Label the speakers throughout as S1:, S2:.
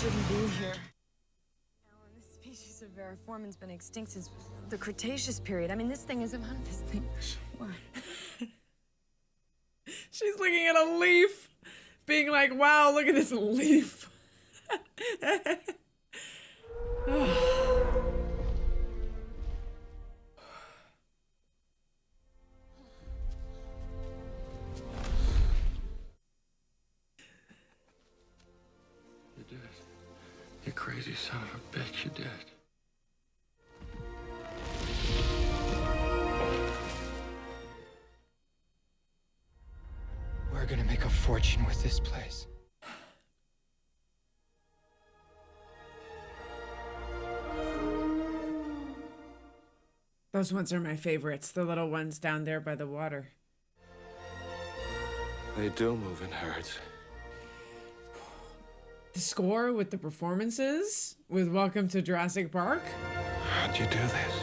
S1: shouldn't be here. Alan, this species of Variformin's been extinct since the Cretaceous period. I mean, this thing isn't on this thing. What?
S2: She's looking at a leaf, being like, wow, look at this leaf.
S3: You did. You crazy son of a bitch, you did.
S4: We're gonna make a fortune with this place.
S2: Those ones are my favorites, the little ones down there by the water.
S3: They do move in herds.
S2: The score with the performances, with Welcome to Jurassic Park.
S3: How'd you do this?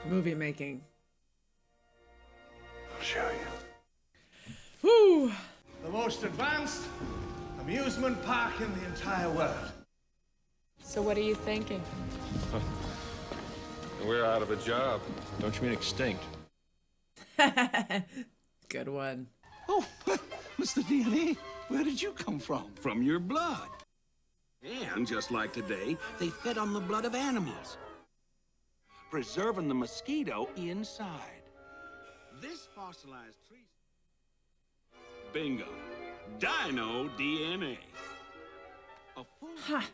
S2: Movie making.
S3: I'll show you.
S2: Whew.
S5: The most advanced amusement park in the entire world.
S1: So what are you thinking?
S3: We're out of a job. Don't you mean extinct?
S2: Good one.
S6: Oh, Mr. DNA, where did you come from?
S7: From your blood. And just like today, they fed on the blood of animals, preserving the mosquito inside. This fossilized tree... Bingo. Dino DNA. A full...
S2: Ha!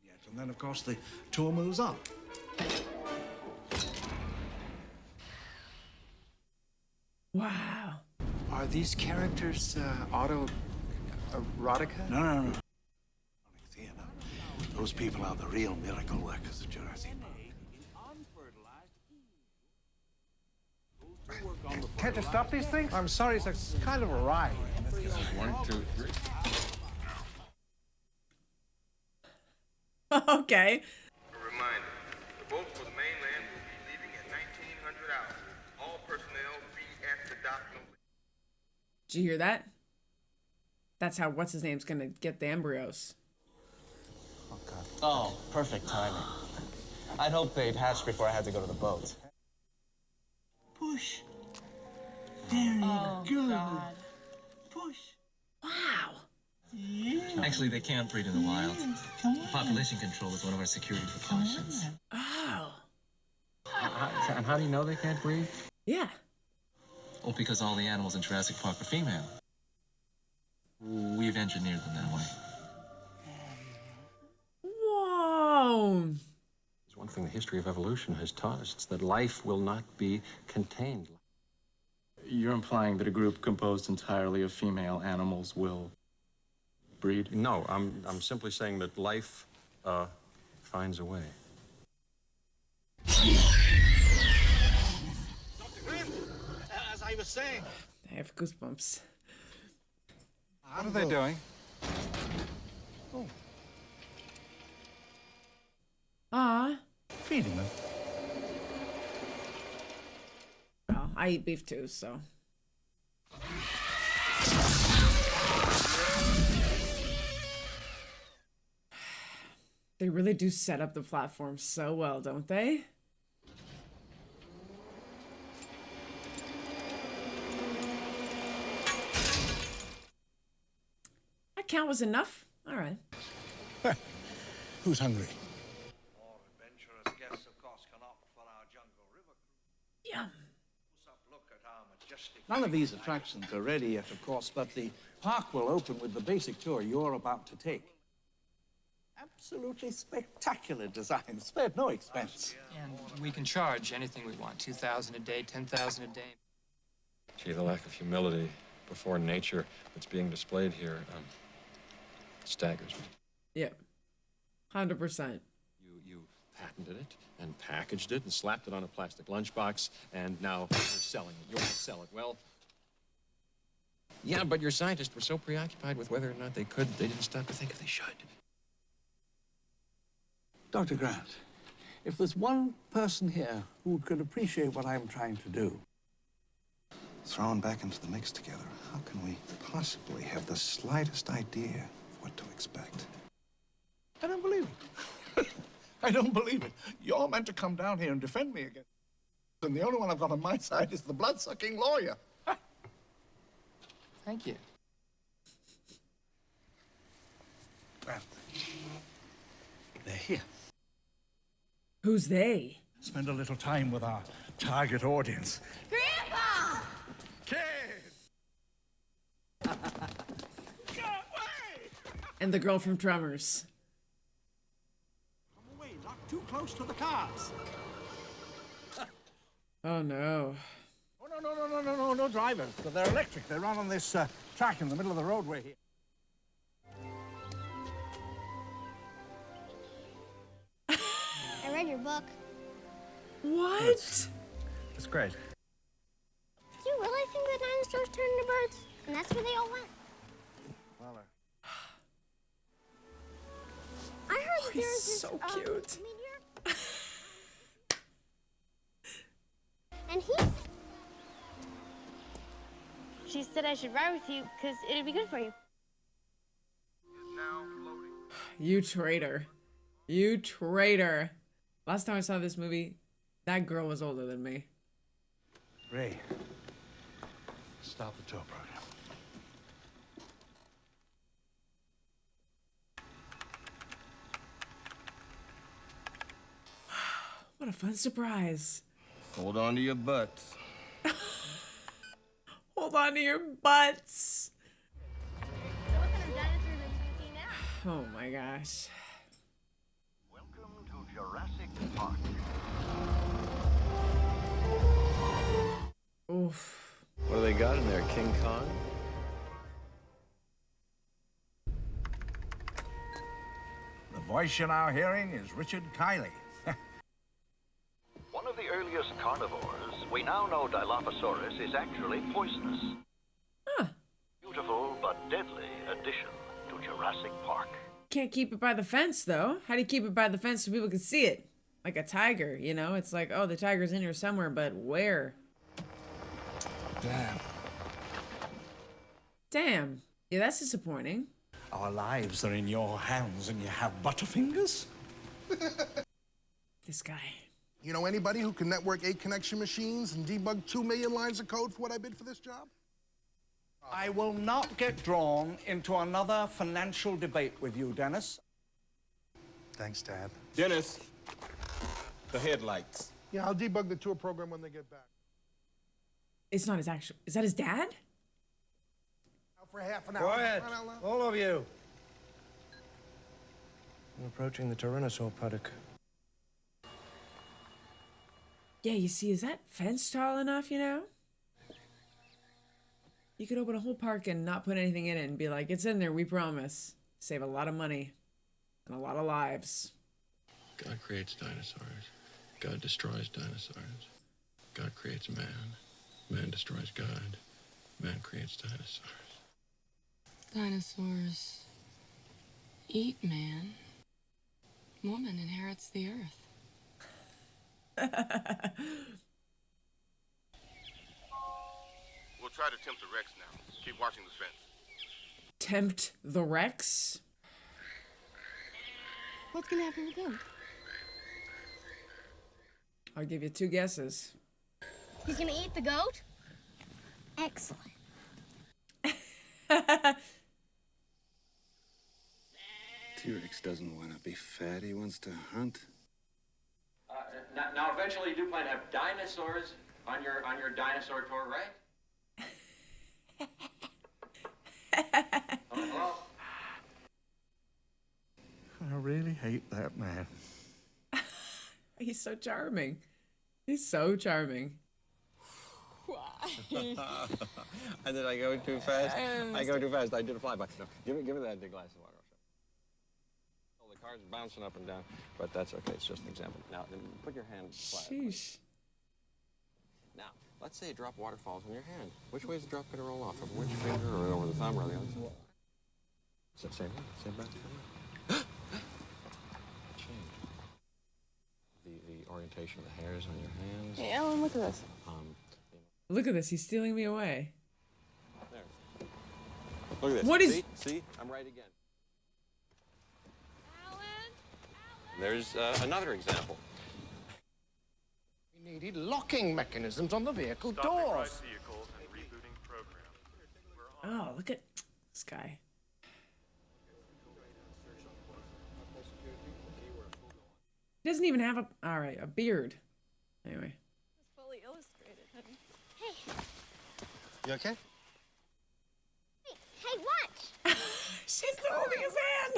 S5: Yes, and then, of course, the tour moves on.
S2: Wow.
S4: Are these characters autoerotica?
S5: No. Those people are the real miracle workers of Jurassic Park.
S8: Can't you stop these things? I'm sorry, it's kind of a ride.
S3: This is 1, 2, 3.
S2: Okay.
S9: A reminder, the boat for the mainland will be leaving at 1900 hours. All personnel be at the dock.
S2: Did you hear that? That's how what's-his-name's gonna get the embryos.
S10: Oh, God. Oh, perfect timing. I'd hoped they'd hatch before I had to go to the boat.
S7: Push. Very good.
S1: God.
S7: Push.
S2: Wow.
S7: Yeah.
S10: Actually, they can't breed in the wild. Population control is one of our security precautions.
S2: Oh.
S10: And how do you know they can't breed?
S2: Yeah.
S10: Oh, because all the animals in Jurassic Park are female. We've engineered them that way.
S2: Whoa.
S3: There's one thing the history of evolution has taught us. It's that life will not be contained.
S11: You're implying that a group composed entirely of female animals will breed?
S3: No, I'm simply saying that life finds a way.
S5: As I was saying.
S2: I have goosebumps.
S4: What are they doing?
S5: Oh,
S2: Ah.
S5: feeding them.
S2: Well, I eat beef too, so. They really do set up the platform so well, don't they? That count was enough. All right.
S8: Who's hungry?
S5: More adventurous guests, of course, can opt for our jungle river cruise.
S2: Yum.
S5: Look at our majestic... None of these attractions are ready yet, of course, but the park will open with the basic tour you're about to take. Absolutely spectacular design, spared no expense.
S4: And we can charge anything we want. 2,000 a day, 10,000 a day.
S3: Gee, the lack of humility before nature that's being displayed here staggers me.
S2: Yep. 100%.
S3: You patented it and packaged it and slapped it on a plastic lunchbox, and now you're selling it. You want to sell it. Well, yeah, but your scientists were so preoccupied with whether or not they could, they didn't stop to think if they should.
S5: Dr. Grant, if there's one person here who could appreciate what I'm trying to do.
S6: Thrown back into the mix together, how can we possibly have the slightest idea of what to expect?
S5: I don't believe it. I don't believe it. You're meant to come down here and defend me again. And the only one I've got on my side is the blood-sucking lawyer.
S4: Thank you.
S5: Well, they're here.
S2: Who's they?
S5: Spend a little time with our target audience.
S1: Grandpa!
S5: Kid!
S2: And the girl from Tremors.
S5: Come away, not too close to the cars.
S2: Oh no.
S5: Oh, no drivers. They're electric. They run on this track in the middle of the roadway here.
S12: I read your book.
S2: What?
S5: It's great.
S12: Do you really think the dinosaurs turned into birds? And that's where they all went?
S5: Well,
S12: I heard that there was
S2: He's
S12: this,
S2: so cute.
S12: meteor. And she said I should ride with you because it'd be good for you.
S2: You traitor. You traitor. Last time I saw this movie, that girl was older than me.
S5: Ray, stop the tour program.
S2: What a fun surprise.
S13: Hold on to your butts.
S2: Hold on to your butts.
S12: What kind of dinosaurs are you seeing now?
S2: Oh my gosh.
S14: Welcome to Jurassic Park.
S2: Oof.
S13: What do they got in there, King Kong?
S5: The voice you're now hearing is Richard Kiley.
S14: One of the earliest carnivores, we now know Dilophosaurus is actually poisonous.
S2: Huh.
S14: Beautiful but deadly addition to Jurassic Park.
S2: Can't keep it by the fence though. How do you keep it by the fence so people can see it? Like a tiger, you know? It's like, oh, the tiger's in here somewhere, but where?
S5: Damn.
S2: Damn. Yeah, that's disappointing.
S5: Our lives are in your hands and you have butterfingers?
S2: This guy.
S8: You know anybody who can network 8 connection machines and debug 2 million lines of code for what I bid for this job?
S5: I will not get drawn into another financial debate with you, Dennis.
S8: Thanks, Dad.
S13: Dennis, the headlights.
S8: Yeah, I'll debug the tour program when they get back.
S2: It's not his actual. Is that his dad?
S8: Out for half an hour.
S13: Quiet,
S8: Run out loud.
S13: all of you. I'm approaching the Tyrannosaur paddock.
S2: Yeah, you see, is that fence tall enough, you know? You could open a whole park and not put anything in it and be like, it's in there, we promise. Save a lot of money and a lot of lives.
S3: God creates dinosaurs. God destroys dinosaurs. God creates man. Man destroys God. Man creates dinosaurs.
S1: Dinosaurs eat man. Woman inherits the earth.
S9: We'll try to tempt the Rex now. Keep watching the fence.
S2: Tempt the Rex?
S12: What's gonna happen to the goat?
S2: I'll give you 2 guesses.
S12: He's gonna eat the goat? Excellent.
S6: T-Rex doesn't want to be fat, he wants to hunt.
S3: Now, eventually, you do plan to have dinosaurs on your dinosaur tour, right? Hello?
S5: I really hate that man.
S2: He's so charming. He's so charming.
S1: Why?
S13: And then I go too fast. I go too fast. I did a flyby. No, give me that big glass of water. Oh, the car's bouncing up and down, but that's okay. It's just an example. Now, then put your hand flat.
S2: Sheesh.
S13: Now, let's say a drop of water falls on your hand. Which way is the drop going to roll off? Over which finger, or over the thumb, or the other side? Is that same way? Same breath? Change. The orientation of the hairs on your hands.
S1: Hey, Ellen, look at this.
S2: Look at this. He's stealing me away.
S13: There. Look at this.
S2: What is...
S13: See? I'm right again. There's another example.
S15: We needed locking mechanisms on the vehicle doors.
S2: Oh, look at this guy. He doesn't even have a beard. Anyway.
S1: It's fully illustrated, honey.
S12: Hey.
S15: You okay?
S12: Hey, watch.
S2: She's still holding his hand.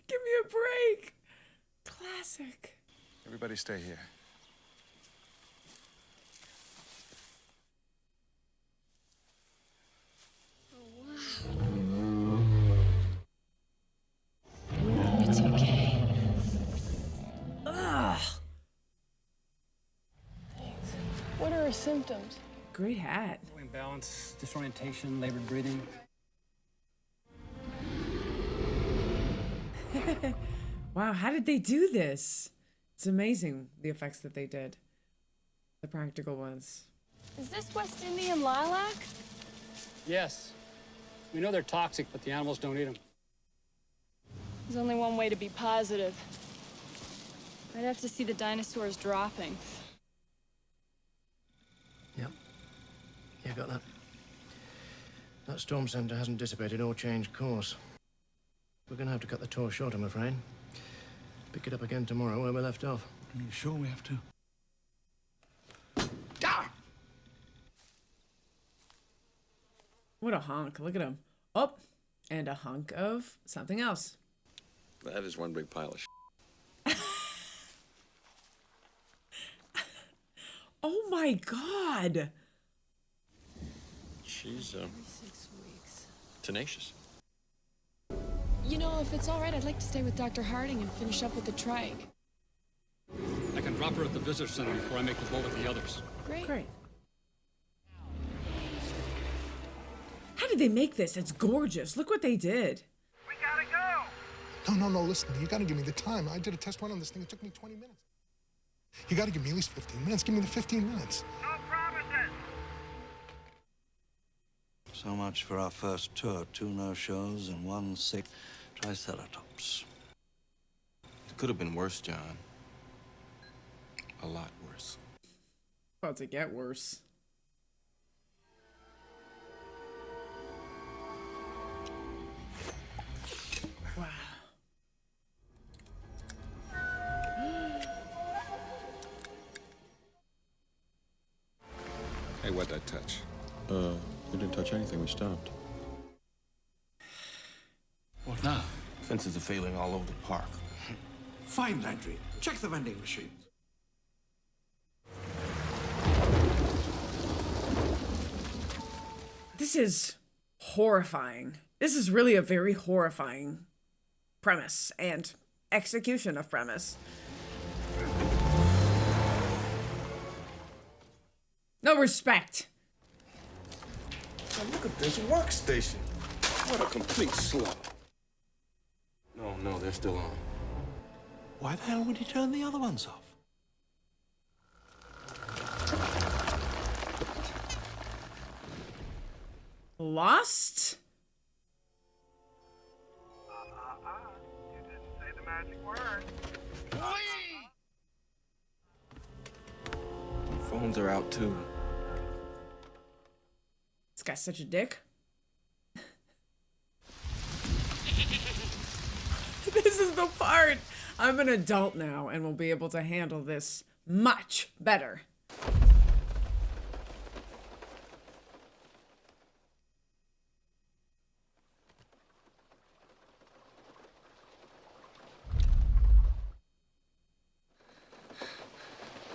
S2: Give me a break. Classic.
S16: Everybody stay here.
S1: It's okay.
S2: Ugh.
S1: What are her symptoms?
S2: Great hat.
S17: Imbalance, disorientation, labored breathing.
S2: Wow, how did they do this? It's amazing the effects that they did. The practical ones.
S1: Is this West Indian lilac?
S17: Yes. We know they're toxic, but the animals don't eat them.
S1: There's only one way to be positive. I'd have to see the dinosaurs dropping.
S15: Yep. Yeah, got that. That storm center hasn't dissipated or changed course. We're gonna have to cut the tour short, I'm afraid. Pick it up again tomorrow where we left off.
S5: Are you sure we have to?
S2: What a honk. Look at him. Oh, and a hunk of something else.
S13: That is one big pile of shit.
S2: Oh my God.
S13: She's
S1: 6 weeks.
S13: tenacious.
S1: You know, if it's all right, I'd like to stay with Dr. Harding and finish up with the trike.
S17: I can drop her at the visitor center before I make the boat with the others.
S1: Great.
S2: Great. How did they make this? It's gorgeous. Look what they did.
S9: We gotta go!
S8: No, listen, you gotta give me the time. I did a test run on this thing. It took me 20 minutes. You gotta give me at least 15 minutes. Give me the 15 minutes.
S9: No promises!
S5: So much for our first tour. 2 no-shows and 1 sick triceratops.
S16: It could have been worse, John. A lot worse.
S2: About to get worse. Wow.
S16: Hey, what'd that touch?
S3: We didn't touch anything. We stopped.
S5: What now?
S16: Fences are failing all over the park.
S5: Find Landry. Check the vending machines.
S2: This is horrifying. This is really a very horrifying premise and execution of premise. No respect.
S16: Now look at this workstation. What a complete slump. No, they're still on.
S5: Why the hell would he turn the other ones off?
S2: Lost?
S9: You didn't say the magic word.
S16: Phones are out too.
S2: This guy's such a dick. This is the part. I'm an adult now and will be able to handle this much better.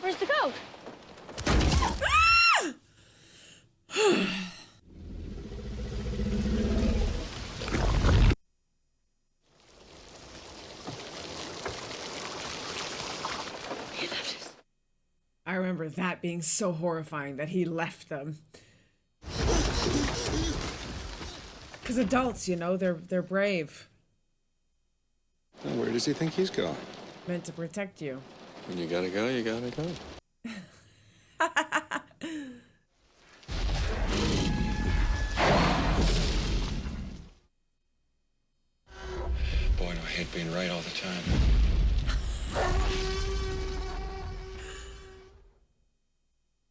S1: Where's the goat?
S2: I remember that being so horrifying that he left them. Because adults, you know, they're brave.
S3: Now, where does he think he's going?
S2: Meant to protect you.
S3: When you gotta go, you gotta go.
S13: Boy, do I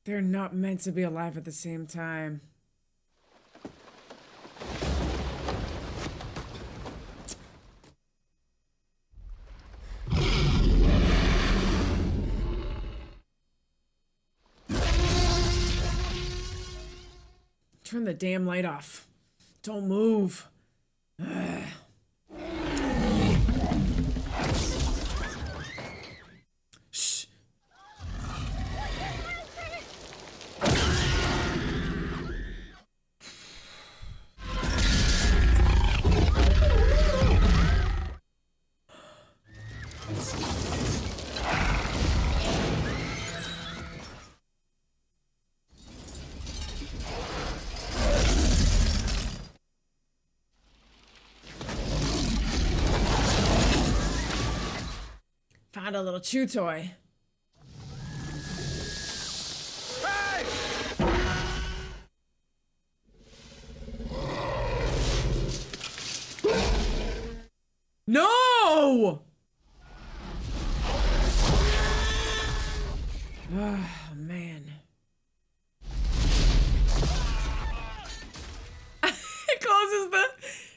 S2: They're not meant to be alive at the same time. Turn the damn light off. Don't move. Ugh. Shh. Found a little chew toy.
S8: Hey!
S2: No! Oh, man.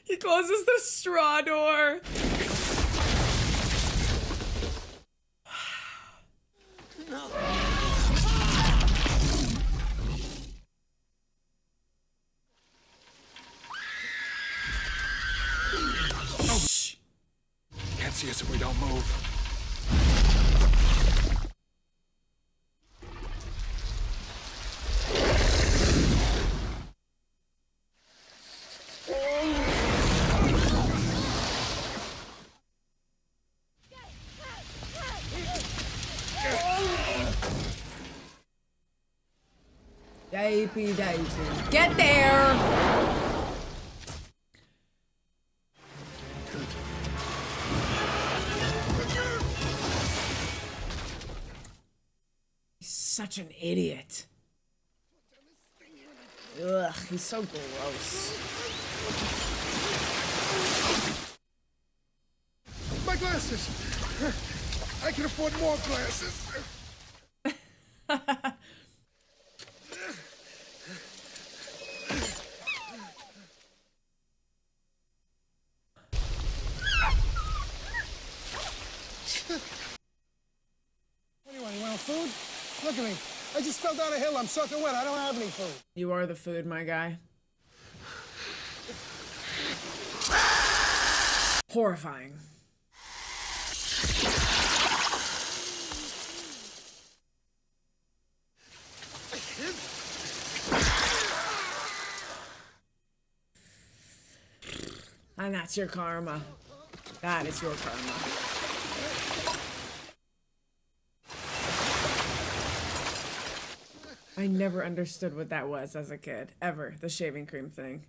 S2: He closes the straw door.
S16: Can't see us if we don't move.
S2: Dapey Daisy. Get there! He's such an idiot. Ugh, he's so gross.
S8: My glasses! I can afford more glasses. Anyway, you want food? Look at me. I just fell down a hill. I'm soaking wet. I don't have any food.
S2: You are the food, my guy. Horrifying. And that's your karma. That is your karma. I never understood what that was as a kid. Ever. The shaving cream thing.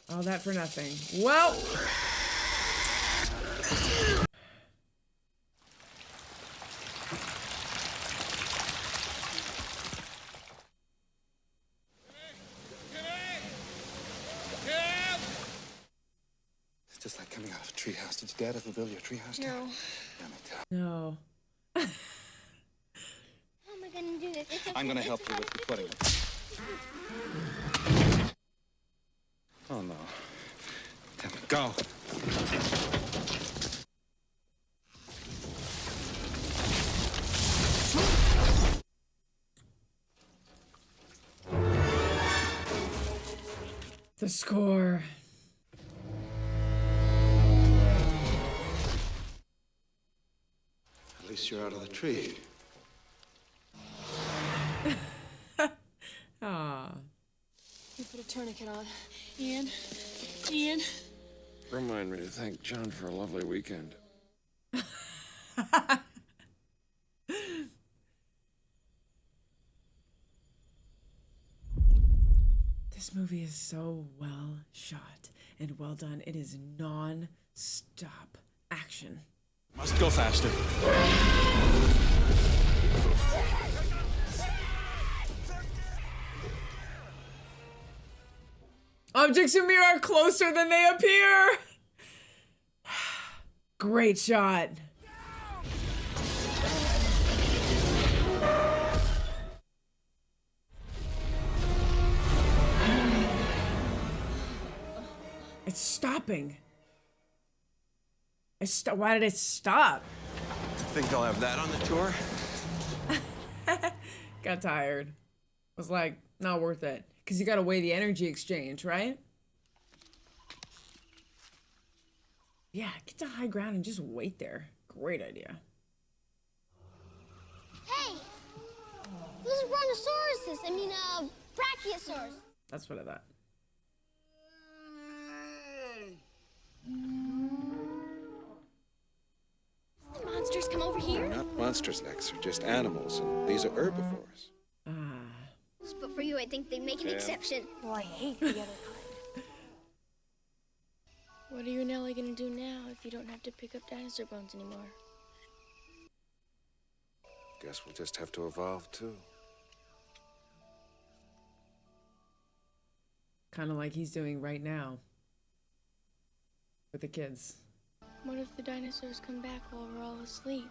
S2: All that for nothing. Well.
S6: It's just like coming out of a treehouse. Did your dad ever build your treehouse?
S12: No.
S6: Damn it.
S2: No.
S12: How am I gonna do this?
S6: I'm gonna help you with the footing. Oh no. Damn it, go.
S2: The score.
S6: At least you're out of the tree.
S2: Aw.
S1: You put a tourniquet on. Ian? Ian?
S3: Remind me to thank John for a lovely weekend.
S2: This movie is so well shot and well done. It is non-stop action.
S16: Must go faster.
S2: Objects in mirror are closer than they appear. Great shot. stopping? Why did it stop?
S16: Think they'll have that on the tour?
S2: Got tired. Was like, not worth it. Because you gotta weigh the energy exchange, right? Yeah, get to high ground and just wait there. Great idea.
S12: Hey! This is Brontosauruses. I mean, Brachiosaurus.
S2: That's what I thought.
S12: The monsters come over here?
S6: They're not monsters, Nex. They're just animals, and these are herbivores.
S12: But for you, I think they make an exception.
S1: Well, I hate the other kind.
S18: What are you and Ellie gonna do now if you don't have to pick up dinosaur bones anymore?
S6: Guess we'll just have to evolve, too.
S2: Kind of like he's doing right now. With the kids.
S18: What if the dinosaurs come back while we're all asleep?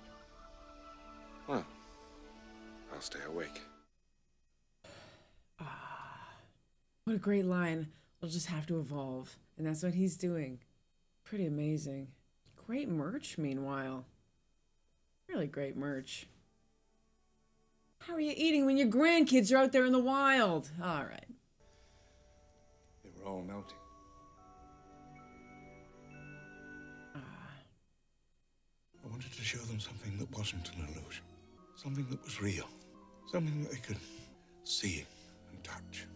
S6: Well, I'll stay awake.
S2: What a great line. We'll just have to evolve. And that's what he's doing. Pretty amazing. Great merch, meanwhile. Really great merch. How are you eating when your grandkids are out there in the wild? All right.
S6: They were all melting.
S8: I wanted to show them something that wasn't an illusion. Something that was real. Something that they could see and touch.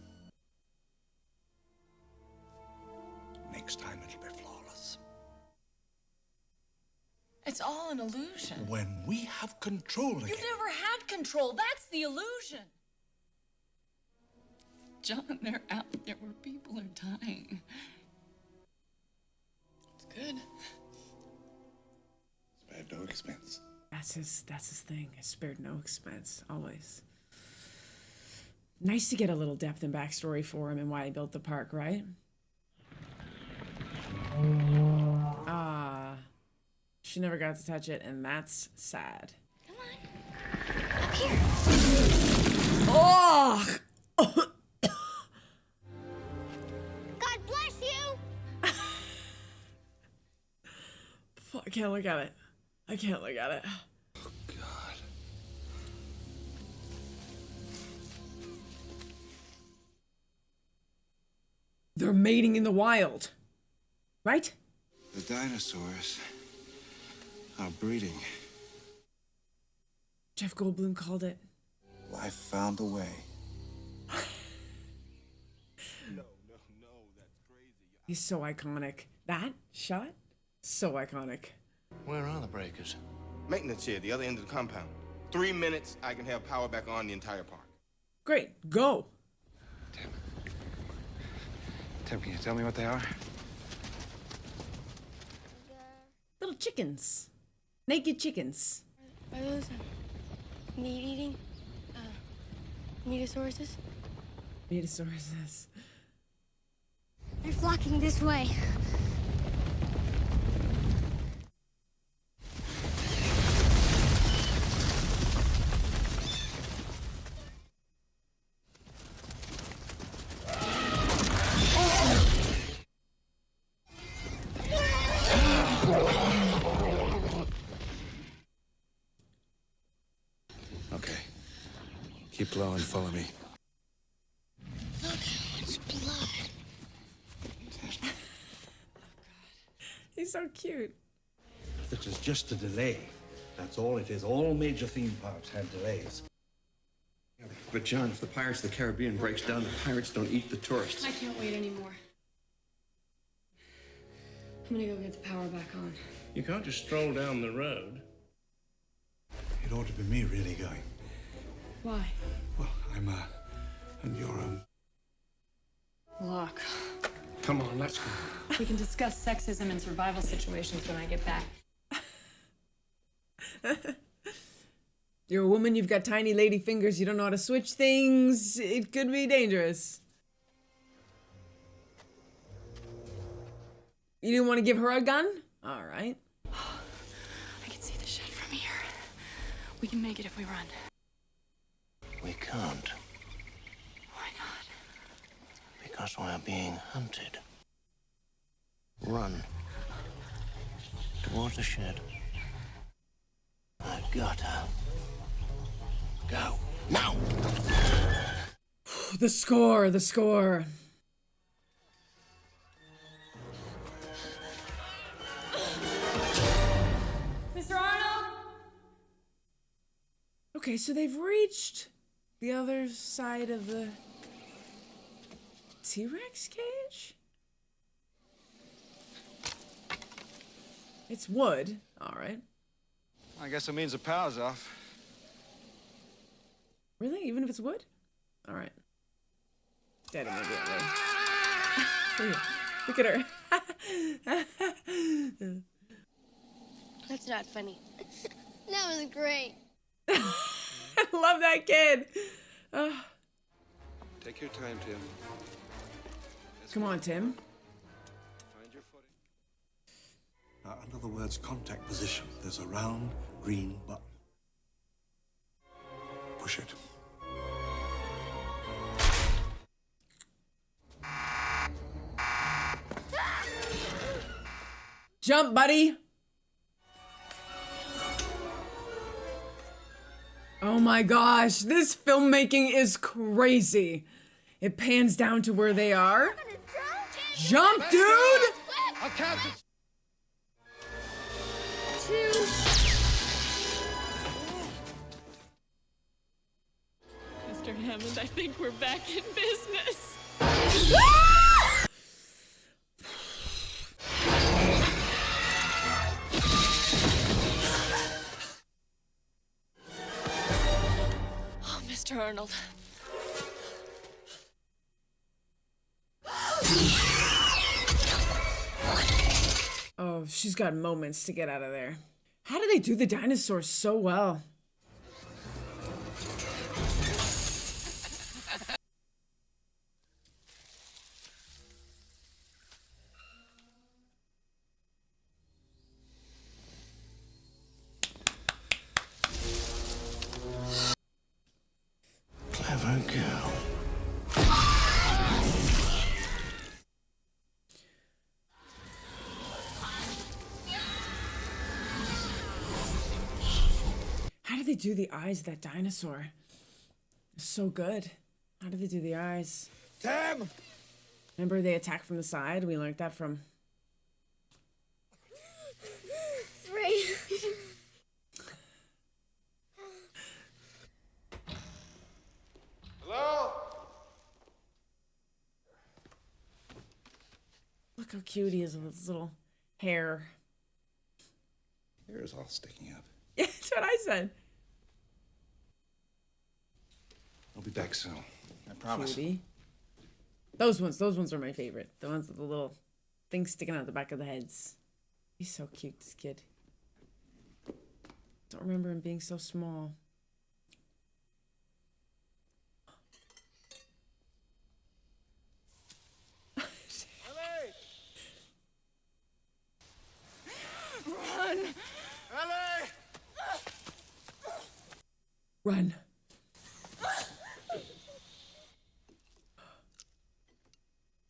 S8: Next time it'll be flawless.
S19: It's all an illusion.
S8: When we have control again.
S19: You've never had control. That's the illusion. John, they're out there where people are dying. It's good.
S6: Spared no expense.
S2: That's his thing. He spared no expense. Always. Nice to get a little depth and backstory for him and why he built the park, right? She never got to touch it, and that's sad.
S12: Come on. Up here.
S2: Oh!
S12: God bless you.
S2: I can't look at it. I can't look at it.
S6: Oh, God.
S2: They're mating in the wild. Right?
S6: The dinosaurs are breeding.
S2: Jeff Goldblum called it.
S6: Life found a way.
S2: He's so iconic. That shot? So iconic.
S15: Where are the breakers?
S16: Maintenance here, the other end of the compound. 3 minutes, I can have power back on the entire park.
S2: Great, go.
S6: Tim, can you tell me what they are?
S2: Little chickens. Naked chickens.
S18: Are those meat-eating? Metasauruses?
S2: Metasauruses.
S12: They're flocking this way.
S6: Okay. Keep low and follow me.
S12: Look, it's blood.
S2: He's so cute.
S5: This is just a delay. That's all it is. All major theme parks have delays.
S3: But John, if the Pirates of the Caribbean breaks down, the pirates don't eat the tourists.
S18: I can't wait anymore. I'm gonna go get the power back on.
S15: You can't just stroll down the road.
S8: It ought to be me really going.
S18: Why?
S8: Well, I'm, and you're,
S1: Look,
S3: Come on, let's go.
S1: we can discuss sexism and survival situations when I get back.
S2: You're a woman, you've got tiny lady fingers, you don't know how to switch things. It could be dangerous. You didn't want to give her a gun? All right.
S18: I can see the shed from here. We can make it if we run.
S15: We can't.
S18: Why not?
S15: Because we're being hunted. Run. Towards the shed. I gotta go. Now!
S2: The score, the score.
S18: Mr. Arnold?
S2: Okay, so they've reached the other side of the T-Rex cage? It's wood. All right.
S13: I guess it means the power's off.
S2: Really? Even if it's wood? All right. Dead immediately. Look at her.
S12: That's not funny. That was great.
S2: I love that kid.
S16: Take your time, Tim.
S2: Come on, Tim.
S16: Find your footing.
S5: Now, under the words contact position, there's a round green button. Push it.
S2: Jump, buddy. Oh my gosh, this filmmaking is crazy. It pans down to where they are. Jump, dude!
S8: I'll count to
S12: 2.
S18: Mr. Hammond, I think we're back in business. Oh, Mr. Arnold.
S2: Oh, she's got moments to get out of there. How do they do the dinosaurs so well?
S15: Clever girl.
S2: How do they do the eyes of that dinosaur? It's so good. How do they do the eyes?
S8: Tim!
S2: Remember they attack from the side? We learned that from...
S12: 3.
S16: Hello?
S2: Look how cute he is with his little hair.
S6: Hair's all sticking up.
S2: Yeah, that's what I said.
S6: I'll be back soon. I promise.
S2: Cutie. Those ones are my favorite. The ones with the little things sticking out the back of the heads. He's so cute, this kid. Don't remember him being so small.
S18: Run!
S8: Ellie!
S2: Run.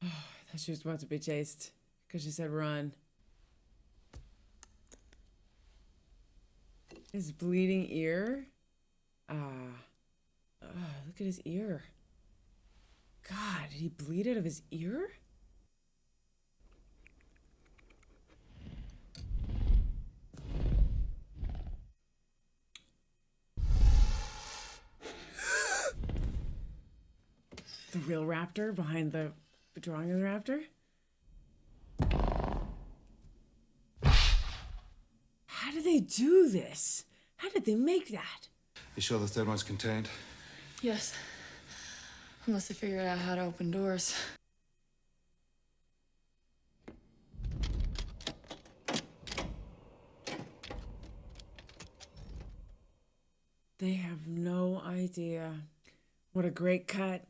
S2: Oh, I thought she was about to be chased because she said run. His bleeding ear? Look at his ear. God, did he bleed out of his ear? The real raptor behind the drawing of the raptor? How do they do this? How did they make that?
S16: You sure the third one's contained?
S18: Yes. Unless they figured out how to open doors.
S2: They have no idea. What a great cut.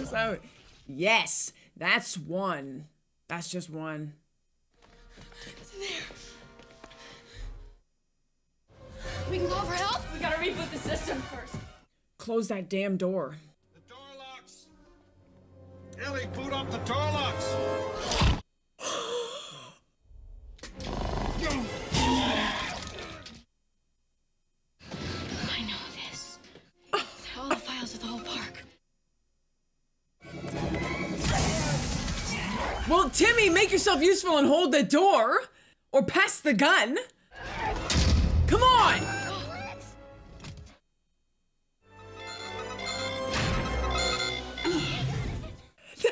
S2: arms out. Yes, that's one. That's just one.
S18: It's in there. We can call for help. We gotta reboot the system first.
S2: Close that damn door.
S7: Ellie, boot up the door locks.
S18: I know this. It's all the files of the whole park.
S2: Well, Timmy, make yourself useful and hold the door. Or pass the gun. Come on!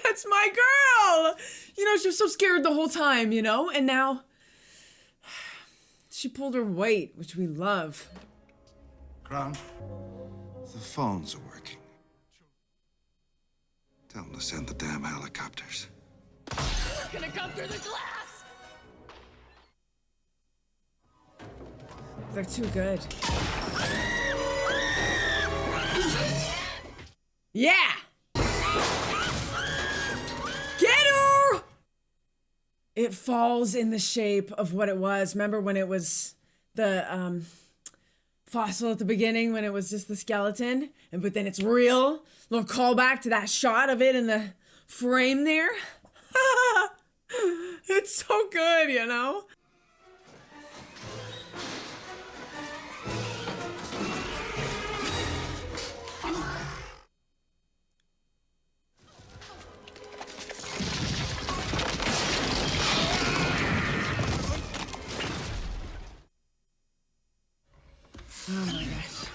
S2: That's my girl! You know, she was so scared the whole time, you know? And now, she pulled her weight, which we love.
S6: Crown, the phones are working. Tell them to send the damn helicopters.
S18: It's gonna come through the glass!
S2: They're too good. Yeah! Get her! It falls in the shape of what it was. Remember when it was the fossil at the beginning, when it was just the skeleton? But then it's real. Little callback to that shot of it in the frame there. It's so good, you know? Oh my gosh.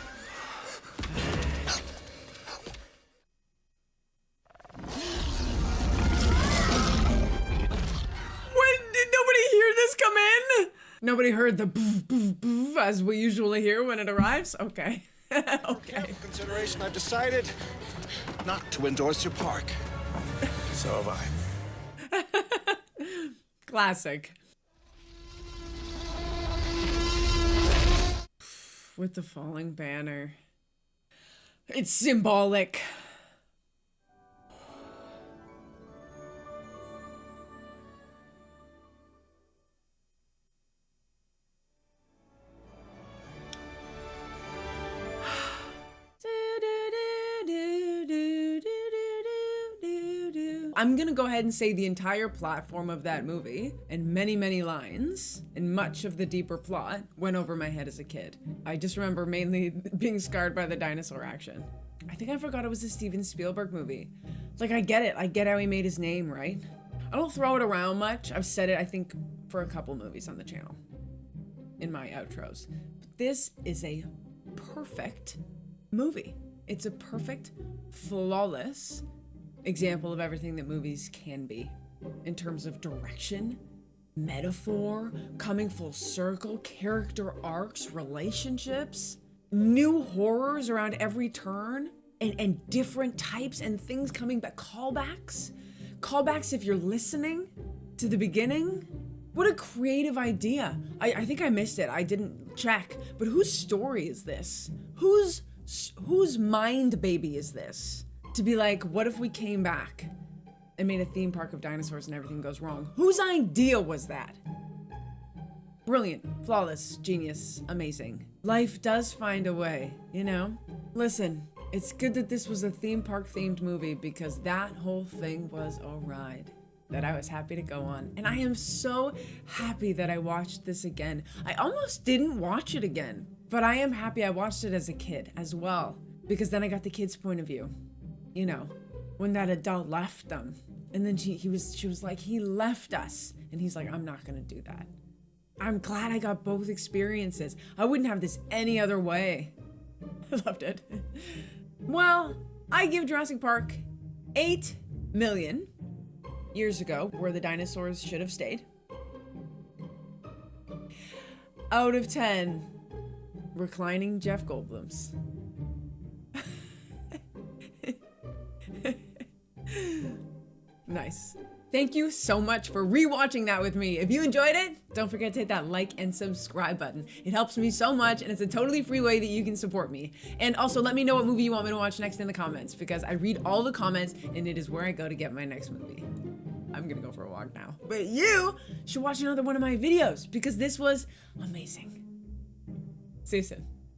S2: Did nobody hear this come in? Nobody heard the boof, boof, boof as we usually hear when it arrives? Okay. Okay.
S7: For consideration, I've decided not to endorse your park. So have I.
S2: Classic. With the falling banner. It's symbolic. I'm gonna go ahead and say the entire platform of that movie and many, many lines and much of the deeper plot went over my head as a kid. I just remember mainly being scarred by the dinosaur action. I think I forgot it was a Steven Spielberg movie. Like, I get it. I get how he made his name, right? I don't throw it around much. I've said it, I think, for a couple movies on the channel in my outros. But this is a perfect movie. It's a perfect, flawless example of everything that movies can be in terms of direction, metaphor, coming full circle, character arcs, relationships, new horrors around every turn, and different types and things coming back. Callbacks if you're listening to the beginning. What a creative idea. I think I missed it. I didn't check, but whose story is this? Whose mind baby is this? To be like, what if we came back and made a theme park of dinosaurs and everything goes wrong? Whose idea was that? Brilliant, flawless, genius, amazing. Life does find a way, you know? Listen, it's good that this was a theme park themed movie because that whole thing was a ride that I was happy to go on. And I am so happy that I watched this again. I almost didn't watch it again, but I am happy I watched it as a kid as well, because then I got the kid's point of view. You know, when that adult left them, and then she was like, he left us, and he's like, I'm not gonna do that. I'm glad I got both experiences. I wouldn't have this any other way. I loved it. Well, I give Jurassic Park 8 million years ago, where the dinosaurs should have stayed. Out of 10 reclining Jeff Goldblums. Nice. Thank you so much for rewatching that with me. If you enjoyed it, don't forget to hit that like and subscribe button. It helps me so much, and it's a totally free way that you can support me. And also let me know what movie you want me to watch next in the comments, because I read all the comments and it is where I go to get my next movie. I'm gonna go for a walk now. But you should watch another one of my videos because this was amazing. See you soon.